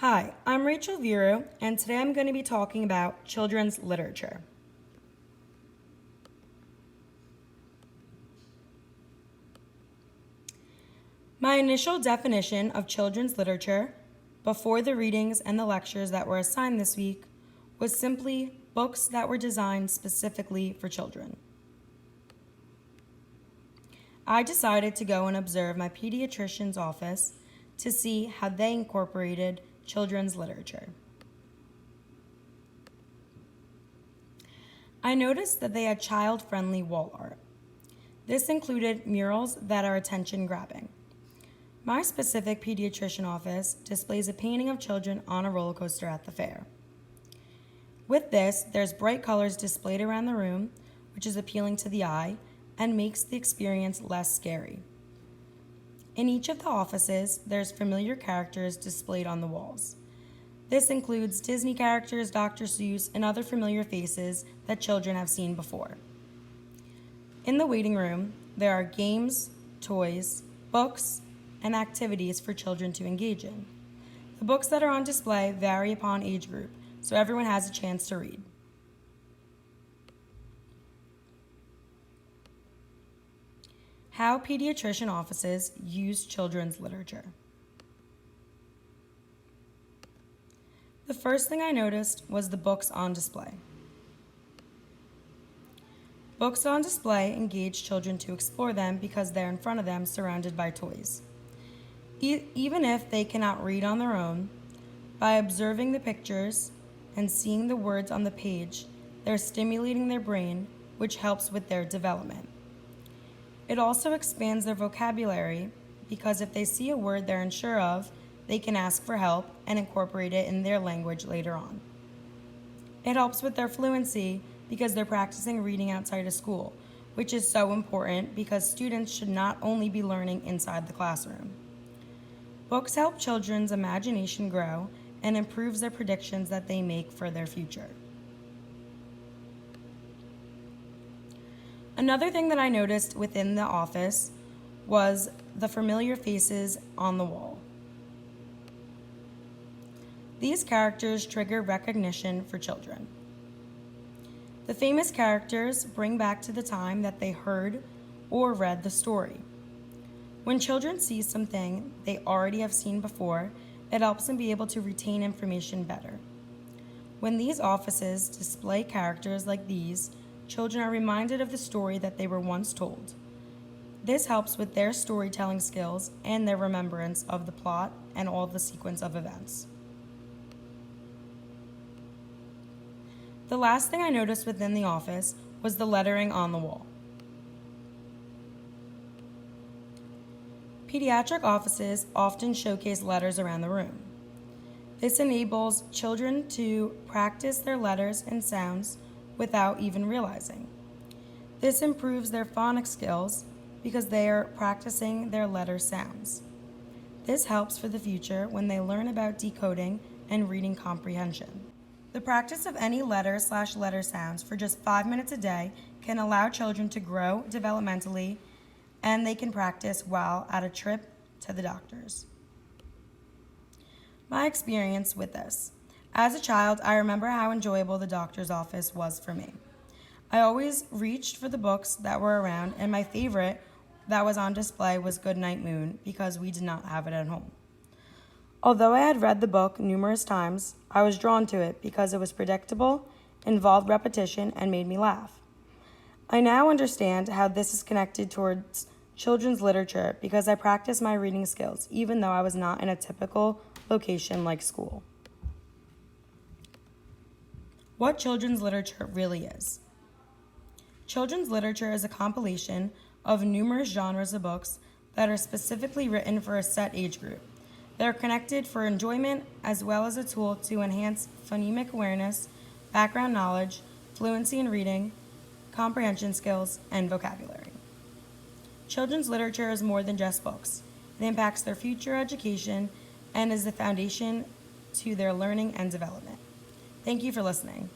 Hi, I'm Rachel Viru, and today I'm going to be talking about children's literature. My initial definition of children's literature, before the readings and the lectures that were assigned this week, was simply books that were designed specifically for children. I decided to go and observe my pediatrician's office to see how they incorporated children's literature. I noticed that they had child-friendly wall art. This included murals that are attention-grabbing. My specific pediatrician office displays a painting of children on a roller coaster at the fair. With this, there's bright colors displayed around the room, which is appealing to the eye and makes the experience less scary. In each of the offices, there's familiar characters displayed on the walls. This includes Disney characters, Dr. Seuss, and other familiar faces that children have seen before. In the waiting room, there are games, toys, books, and activities for children to engage in. The books that are on display vary upon age group, so everyone has a chance to read. How pediatrician offices use children's literature. The first thing I noticed was the books on display. Books on display engage children to explore them because they're in front of them surrounded by toys. Even if they cannot read on their own, by observing the pictures and seeing the words on the page, they're stimulating their brain, which helps with their development. It also expands their vocabulary because if they see a word they're unsure of, they can ask for help and incorporate it in their language later on. It helps with their fluency because they're practicing reading outside of school, which is so important because students should not only be learning inside the classroom. Books help children's imagination grow and improves their predictions that they make for their future. Another thing that I noticed within the office was the familiar faces on the wall. These characters trigger recognition for children. The famous characters bring back to the time that they heard or read the story. When children see something they already have seen before, it helps them be able to retain information better. When these offices display characters like these, children are reminded of the story that they were once told. This helps with their storytelling skills and their remembrance of the plot and all the sequence of events. The last thing I noticed within the office was the lettering on the wall. Pediatric offices often showcase letters around the room. This enables children to practice their letters and sounds without even realizing. This improves their phonics skills because they are practicing their letter sounds. This helps for the future when they learn about decoding and reading comprehension. The practice of any letter/letter sounds for just 5 minutes a day can allow children to grow developmentally, and they can practice while at a trip to the doctors. My experience with this. As a child, I remember how enjoyable the doctor's office was for me. I always reached for the books that were around, and my favorite that was on display was Goodnight Moon because we did not have it at home. Although I had read the book numerous times, I was drawn to it because it was predictable, involved repetition, and made me laugh. I now understand how this is connected towards children's literature because I practice my reading skills even though I was not in a typical location like school. What children's literature really is. Children's literature is a compilation of numerous genres of books that are specifically written for a set age group. They're connected for enjoyment as well as a tool to enhance phonemic awareness, background knowledge, fluency in reading, comprehension skills, and vocabulary. Children's literature is more than just books. It impacts their future education and is the foundation to their learning and development. Thank you for listening.